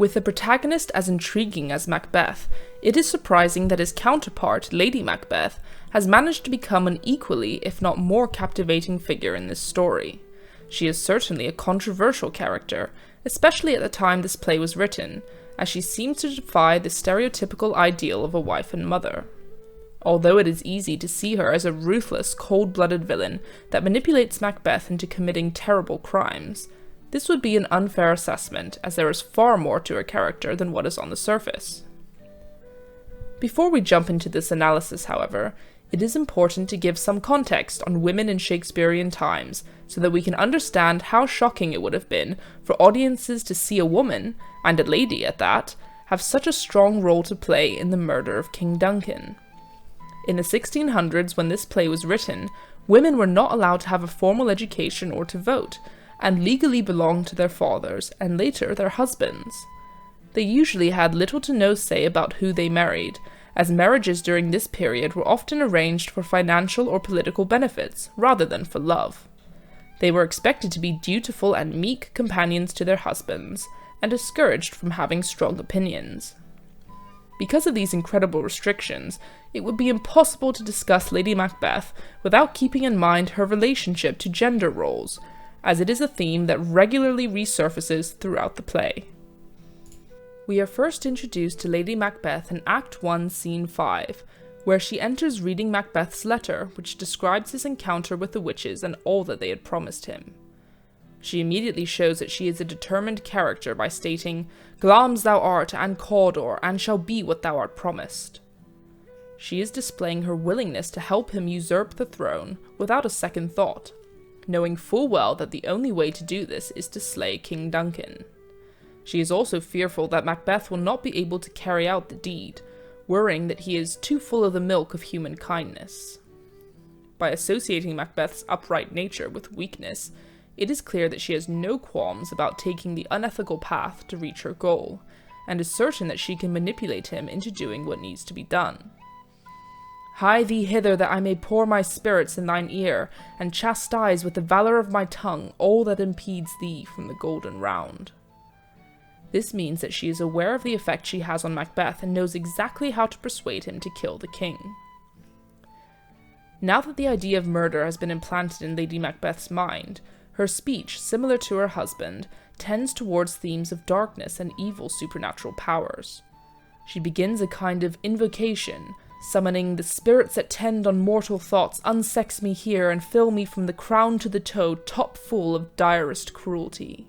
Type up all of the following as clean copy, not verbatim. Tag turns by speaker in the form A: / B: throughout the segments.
A: With the protagonist as intriguing as Macbeth, it is surprising that his counterpart, Lady Macbeth, has managed to become an equally, if not more captivating figure in this story. She is certainly a controversial character, especially at the time this play was written, as she seems to defy the stereotypical ideal of a wife and mother. Although it is easy to see her as a ruthless, cold-blooded villain that manipulates Macbeth into committing terrible crimes, this would be an unfair assessment, as there is far more to her character than what is on the surface. Before we jump into this analysis, however, it is important to give some context on women in Shakespearean times so that we can understand how shocking it would have been for audiences to see a woman, and a lady at that, have such a strong role to play in the murder of King Duncan. In the 1600s, when this play was written, women were not allowed to have a formal education or to vote, and legally belonged to their fathers and later their husbands. They usually had little to no say about who they married, as marriages during this period were often arranged for financial or political benefits, rather than for love. They were expected to be dutiful and meek companions to their husbands, and discouraged from having strong opinions. Because of these incredible restrictions, it would be impossible to discuss Lady Macbeth without keeping in mind her relationship to gender roles, as it is a theme that regularly resurfaces throughout the play. We are first introduced to Lady Macbeth in Act 1, Scene 5, where she enters reading Macbeth's letter, which describes his encounter with the witches and all that they had promised him. She immediately shows that she is a determined character by stating, "Glamis thou art, and Cawdor, and shall be what thou art promised." She is displaying her willingness to help him usurp the throne without a second thought, knowing full well that the only way to do this is to slay King Duncan. She is also fearful that Macbeth will not be able to carry out the deed, worrying that he is too full of the milk of human kindness. By associating Macbeth's upright nature with weakness, it is clear that she has no qualms about taking the unethical path to reach her goal, and is certain that she can manipulate him into doing what needs to be done. "Hie thee hither that I may pour my spirits in thine ear, and chastise with the valour of my tongue all that impedes thee from the golden round." This means that she is aware of the effect she has on Macbeth and knows exactly how to persuade him to kill the king. Now that the idea of murder has been implanted in Lady Macbeth's mind, her speech, similar to her husband, tends towards themes of darkness and evil supernatural powers. She begins a kind of invocation, summoning "the spirits that tend on mortal thoughts, unsex me here and fill me from the crown to the toe top full of direst cruelty."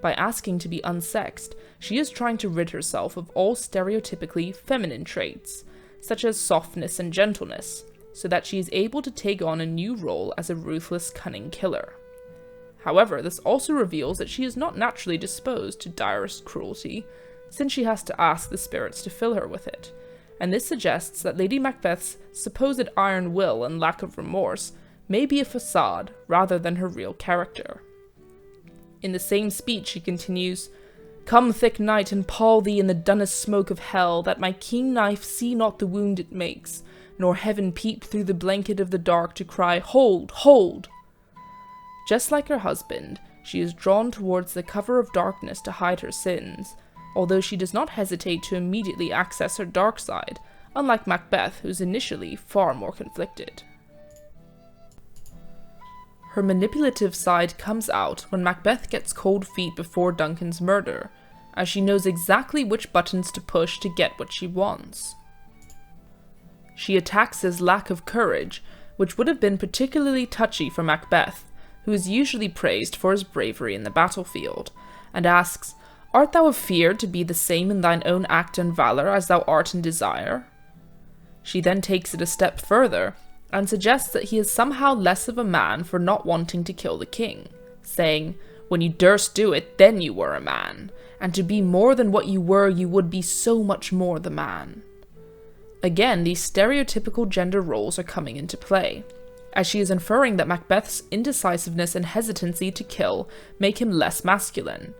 A: By asking to be unsexed, she is trying to rid herself of all stereotypically feminine traits, such as softness and gentleness, so that she is able to take on a new role as a ruthless, cunning killer. However, this also reveals that she is not naturally disposed to direst cruelty, since she has to ask the spirits to fill her with it, and this suggests that Lady Macbeth's supposed iron will and lack of remorse may be a facade rather than her real character. In the same speech she continues, "Come, thick night, and pall thee in the dunnest smoke of hell, that my keen knife see not the wound it makes, nor heaven peep through the blanket of the dark to cry, Hold, hold!" Just like her husband, she is drawn towards the cover of darkness to hide her sins, although she does not hesitate to immediately access her dark side, unlike Macbeth, who is initially far more conflicted. Her manipulative side comes out when Macbeth gets cold feet before Duncan's murder, as she knows exactly which buttons to push to get what she wants. She attacks his lack of courage, which would have been particularly touchy for Macbeth, who is usually praised for his bravery in the battlefield, and asks, "Art thou afeard to be the same in thine own act and valour as thou art in desire?" She then takes it a step further, and suggests that he is somehow less of a man for not wanting to kill the king, saying, "When you durst do it, then you were a man, and to be more than what you were, you would be so much more the man." Again, these stereotypical gender roles are coming into play, as she is inferring that Macbeth's indecisiveness and hesitancy to kill make him less masculine.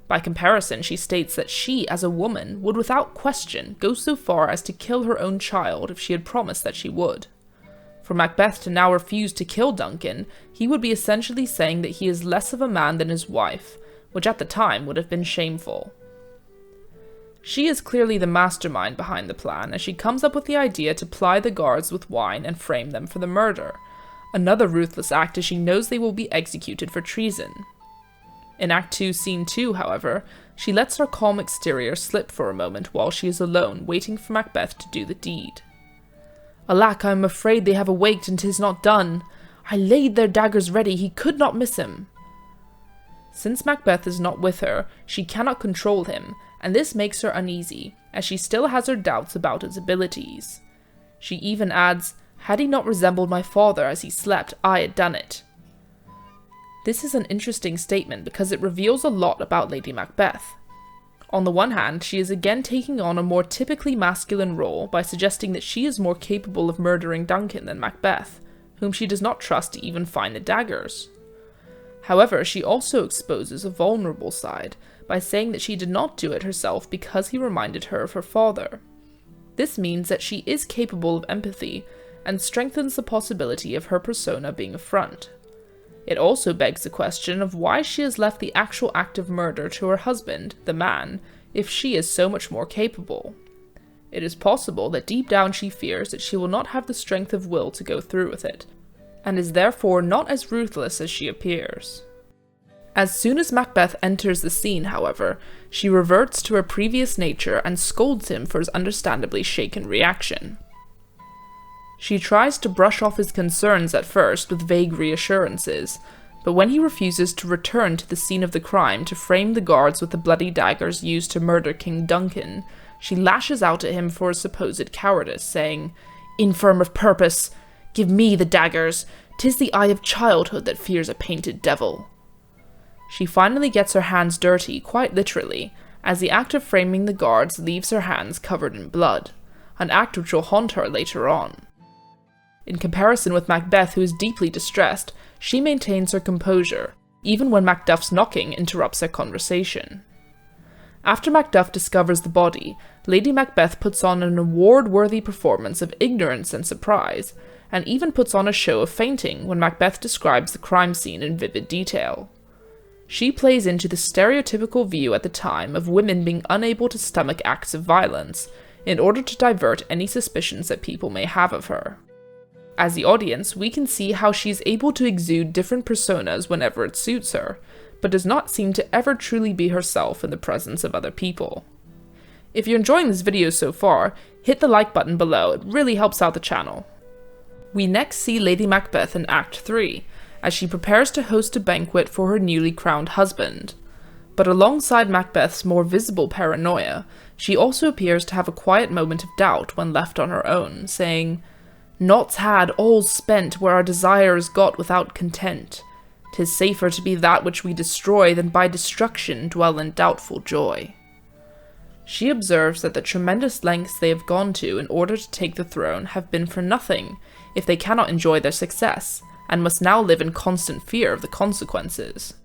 A: By comparison, she states that she, as a woman, would without question go so far as to kill her own child if she had promised that she would. For Macbeth to now refuse to kill Duncan, he would be essentially saying that he is less of a man than his wife, which at the time would have been shameful. She is clearly the mastermind behind the plan, as she comes up with the idea to ply the guards with wine and frame them for the murder. Another ruthless act, as she knows they will be executed for treason. In Act 2, Scene 2, however, she lets her calm exterior slip for a moment while she is alone, waiting for Macbeth to do the deed. "Alack, I am afraid they have awaked, and 'tis not done. I laid their daggers ready, he could not miss him." Since Macbeth is not with her, she cannot control him, and this makes her uneasy, as she still has her doubts about his abilities. She even adds, "Had he not resembled my father as he slept, I had done it." This is an interesting statement because it reveals a lot about Lady Macbeth. On the one hand, she is again taking on a more typically masculine role by suggesting that she is more capable of murdering Duncan than Macbeth, whom she does not trust to even find the daggers. However, she also exposes a vulnerable side by saying that she did not do it herself because he reminded her of her father. This means that she is capable of empathy and strengthens the possibility of her persona being a front. It also begs the question of why she has left the actual act of murder to her husband, the man, if she is so much more capable. It is possible that deep down she fears that she will not have the strength of will to go through with it, and is therefore not as ruthless as she appears. As soon as Macbeth enters the scene, however, she reverts to her previous nature and scolds him for his understandably shaken reaction. She tries to brush off his concerns at first with vague reassurances, but when he refuses to return to the scene of the crime to frame the guards with the bloody daggers used to murder King Duncan, she lashes out at him for his supposed cowardice, saying, "Infirm of purpose! Give me the daggers! 'Tis the eye of childhood that fears a painted devil." She finally gets her hands dirty, quite literally, as the act of framing the guards leaves her hands covered in blood, an act which will haunt her later on. In comparison with Macbeth, who is deeply distressed, she maintains her composure, even when Macduff's knocking interrupts their conversation. After Macduff discovers the body, Lady Macbeth puts on an award-worthy performance of ignorance and surprise, and even puts on a show of fainting when Macbeth describes the crime scene in vivid detail. She plays into the stereotypical view at the time of women being unable to stomach acts of violence, in order to divert any suspicions that people may have of her. As the audience, we can see how she is able to exude different personas whenever it suits her, but does not seem to ever truly be herself in the presence of other people. If you're enjoying this video so far, hit the like button below, it really helps out the channel. We next see Lady Macbeth in Act 3, as she prepares to host a banquet for her newly crowned husband. But alongside Macbeth's more visible paranoia, she also appears to have a quiet moment of doubt when left on her own, saying, "Naught's had, all's spent, where our desire is got without content. 'Tis safer to be that which we destroy than by destruction dwell in doubtful joy." She observes that the tremendous lengths they have gone to in order to take the throne have been for nothing if they cannot enjoy their success, and must now live in constant fear of the consequences.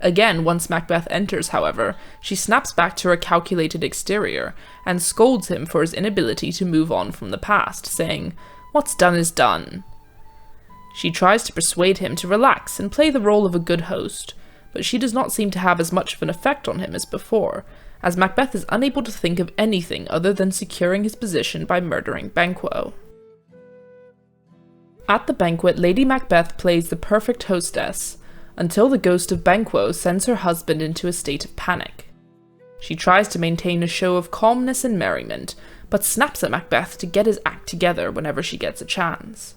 A: Again, once Macbeth enters, however, she snaps back to her calculated exterior, and scolds him for his inability to move on from the past, saying, "What's done is done." She tries to persuade him to relax and play the role of a good host, but she does not seem to have as much of an effect on him as before, as Macbeth is unable to think of anything other than securing his position by murdering Banquo. At the banquet, Lady Macbeth plays the perfect hostess, until the ghost of Banquo sends her husband into a state of panic. She tries to maintain a show of calmness and merriment, but snaps at Macbeth to get his act together whenever she gets a chance.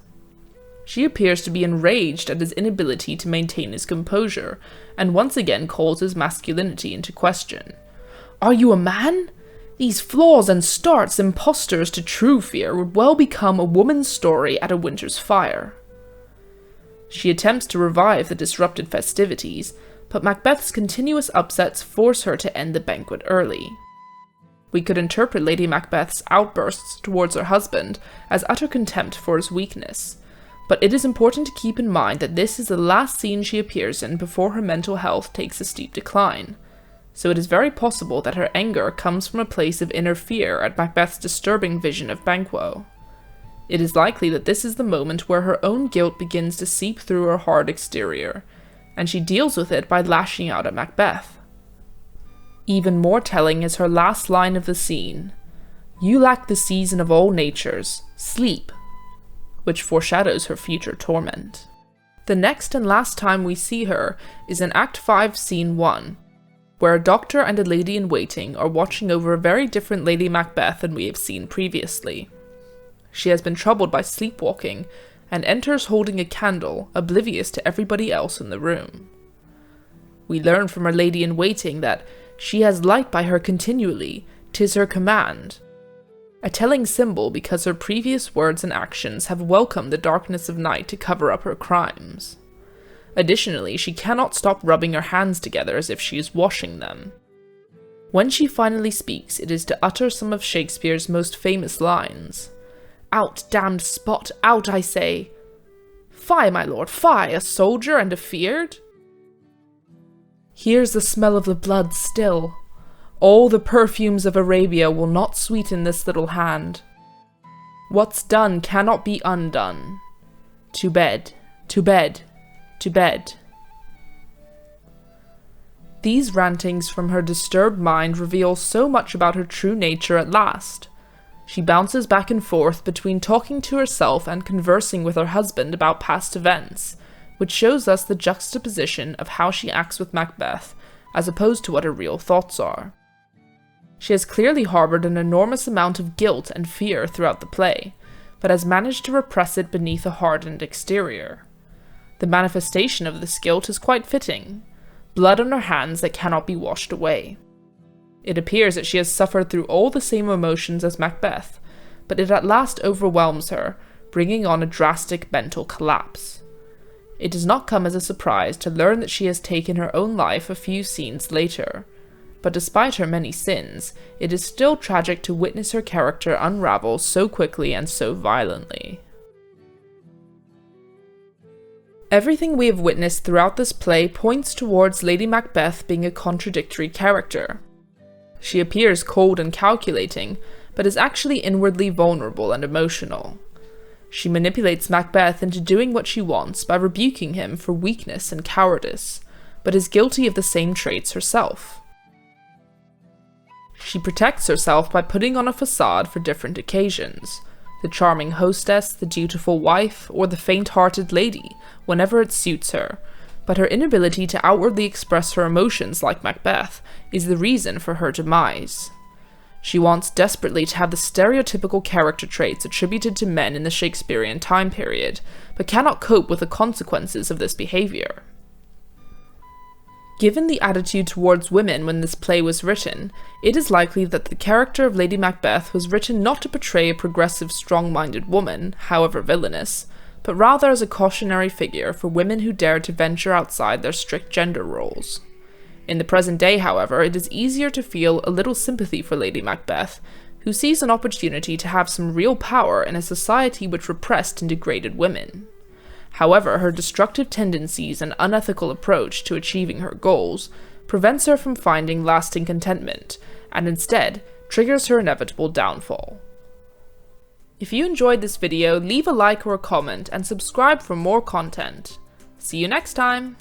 A: She appears to be enraged at his inability to maintain his composure, and once again calls his masculinity into question. "Are you a man? These flaws and starts impostors to true fear would well become a woman's story at a winter's fire." She attempts to revive the disrupted festivities, but Macbeth's continuous upsets force her to end the banquet early. We could interpret Lady Macbeth's outbursts towards her husband as utter contempt for his weakness, but it is important to keep in mind that this is the last scene she appears in before her mental health takes a steep decline, so it is very possible that her anger comes from a place of inner fear at Macbeth's disturbing vision of Banquo. It is likely that this is the moment where her own guilt begins to seep through her hard exterior, and she deals with it by lashing out at Macbeth. Even more telling is her last line of the scene: "You lack the season of all natures, sleep," which foreshadows her future torment. The next and last time we see her is in Act 5, Scene 1, where a doctor and a lady-in-waiting are watching over a very different Lady Macbeth than we have seen previously. She has been troubled by sleepwalking, and enters holding a candle, oblivious to everybody else in the room. We learn from her lady-in-waiting that she has light by her continually, 'tis her command. A telling symbol because her previous words and actions have welcomed the darkness of night to cover up her crimes. Additionally, she cannot stop rubbing her hands together as if she is washing them. When she finally speaks, it is to utter some of Shakespeare's most famous lines. "Out, damned spot, out, I say! Fie, my lord, fie, a soldier and afeard? Here's the smell of the blood still. All the perfumes of Arabia will not sweeten this little hand. What's done cannot be undone. To bed, to bed, to bed." These rantings from her disturbed mind reveal so much about her true nature at last. She bounces back and forth between talking to herself and conversing with her husband about past events, which shows us the juxtaposition of how she acts with Macbeth, as opposed to what her real thoughts are. She has clearly harbored an enormous amount of guilt and fear throughout the play, but has managed to repress it beneath a hardened exterior. The manifestation of this guilt is quite fitting: blood on her hands that cannot be washed away. It appears that she has suffered through all the same emotions as Macbeth, but it at last overwhelms her, bringing on a drastic mental collapse. It does not come as a surprise to learn that she has taken her own life a few scenes later, but despite her many sins, it is still tragic to witness her character unravel so quickly and so violently. Everything we have witnessed throughout this play points towards Lady Macbeth being a contradictory character. She appears cold and calculating, but is actually inwardly vulnerable and emotional. She manipulates Macbeth into doing what she wants by rebuking him for weakness and cowardice, but is guilty of the same traits herself. She protects herself by putting on a facade for different occasions: the charming hostess, the dutiful wife, or the faint-hearted lady, whenever it suits her, but her inability to outwardly express her emotions like Macbeth is the reason for her demise. She wants desperately to have the stereotypical character traits attributed to men in the Shakespearean time period, but cannot cope with the consequences of this behavior. Given the attitude towards women when this play was written, it is likely that the character of Lady Macbeth was written not to portray a progressive, strong-minded woman, however villainous, but rather as a cautionary figure for women who dare to venture outside their strict gender roles. In the present day, however, it is easier to feel a little sympathy for Lady Macbeth, who sees an opportunity to have some real power in a society which repressed and degraded women. However, her destructive tendencies and unethical approach to achieving her goals prevents her from finding lasting contentment, and instead triggers her inevitable downfall. If you enjoyed this video, leave a like or a comment and subscribe for more content. See you next time!